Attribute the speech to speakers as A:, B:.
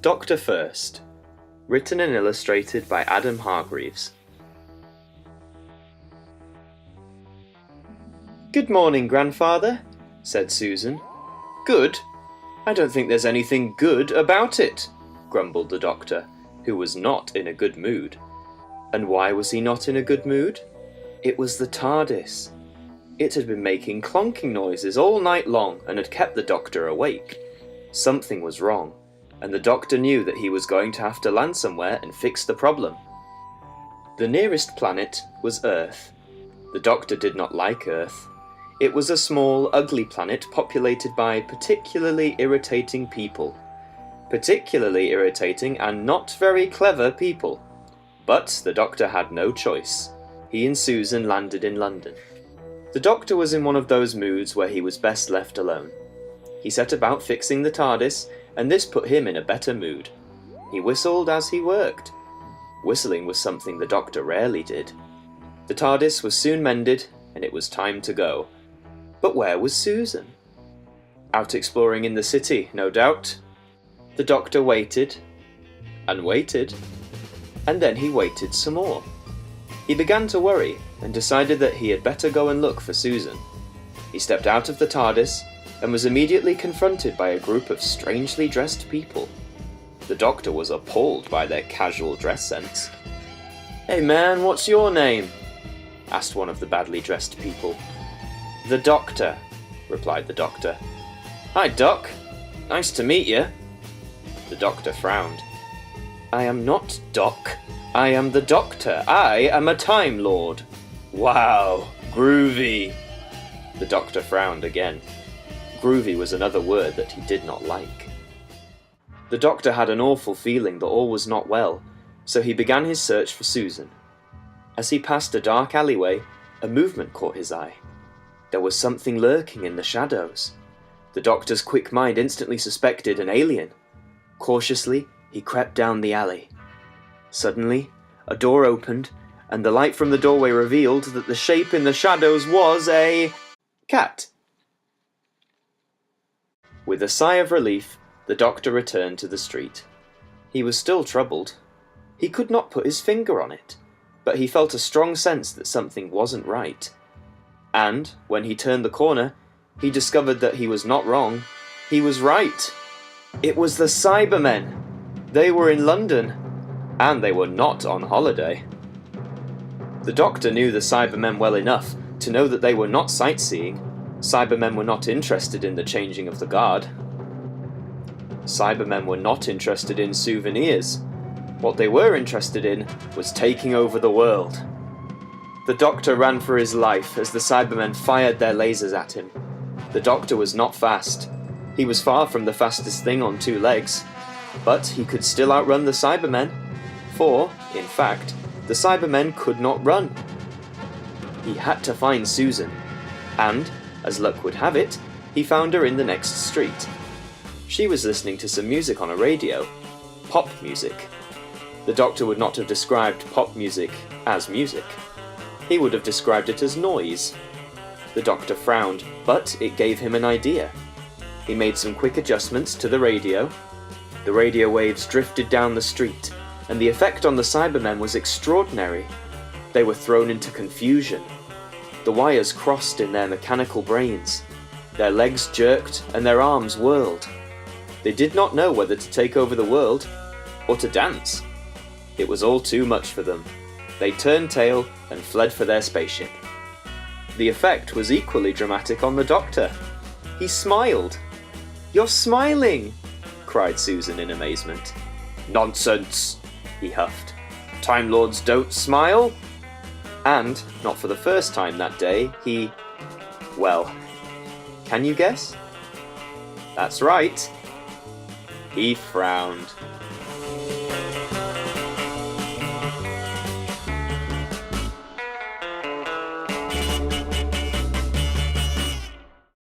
A: Doctor First, written and illustrated by Adam Hargreaves. "Good morning, Grandfather," said Susan. "Good? I don't think there's anything good about it," grumbled the Doctor, who was not in a good mood. And why was he not in a good mood? It was the TARDIS. It had been making clonking noises all night long and had kept the Doctor awake. Something was wrong, and the Doctor knew that he was going to have to land somewhere and fix the problem. The nearest planet was Earth. The Doctor did not like Earth. It was a small, ugly planet populated by particularly irritating people. Particularly irritating and not very clever people. But the Doctor had no choice. He and Susan landed in London. The Doctor was in one of those moods where he was best left alone. He set about fixing the TARDIS, and this put him in a better mood. He whistled as he worked. Whistling was something the Doctor rarely did. The TARDIS was soon mended, and it was time to go. But where was Susan? Out exploring in the city, no doubt. The Doctor waited, and waited, and then he waited some more. He began to worry, and decided that he had better go and look for Susan. He stepped out of the TARDIS, and was immediately confronted by a group of strangely dressed people. The Doctor was appalled by their casual dress sense. "Hey man, what's your name?" asked one of the badly dressed people. "The Doctor," replied the Doctor. "Hi Doc, nice to meet you." The Doctor frowned. "I am not Doc, I am the Doctor. I am a Time Lord." "Wow, groovy." The Doctor frowned again. Groovy was another word that he did not like. The Doctor had an awful feeling that all was not well, so he began his search for Susan. As he passed a dark alleyway, a movement caught his eye. There was something lurking in the shadows. The Doctor's quick mind instantly suspected an alien. Cautiously, he crept down the alley. Suddenly, a door opened, and the light from the doorway revealed that the shape in the shadows was a cat. With a sigh of relief, the Doctor returned to the street. He was still troubled. He could not put his finger on it, but he felt a strong sense that something wasn't right. And, when he turned the corner, he discovered that he was not wrong. He was right. It was the Cybermen. They were in London, and they were not on holiday. The Doctor knew the Cybermen well enough to know that they were not sightseeing. Cybermen were not interested in the changing of the guard. Cybermen were not interested in souvenirs. What they were interested in was taking over the world. The Doctor ran for his life as the Cybermen fired their lasers at him. The Doctor was not fast. He was far from the fastest thing on two legs. But he could still outrun the Cybermen. For, in fact, the Cybermen could not run. He had to find Susan. And, as luck would have it, he found her in the next street. She was listening to some music on a radio. Pop music. The Doctor would not have described pop music as music. He would have described it as noise. The Doctor frowned, but it gave him an idea. He made some quick adjustments to the radio. The radio waves drifted down the street, and the effect on the Cybermen was extraordinary. They were thrown into confusion. The wires crossed in their mechanical brains. Their legs jerked and their arms whirled. They did not know whether to take over the world or to dance. It was all too much for them. They turned tail and fled for their spaceship. The effect was equally dramatic on the Doctor. He smiled. "You're smiling!" cried Susan in amazement. "Nonsense!" he huffed. "Time Lords don't smile!" And, not for the first time that day, well, can you guess? That's right. He frowned.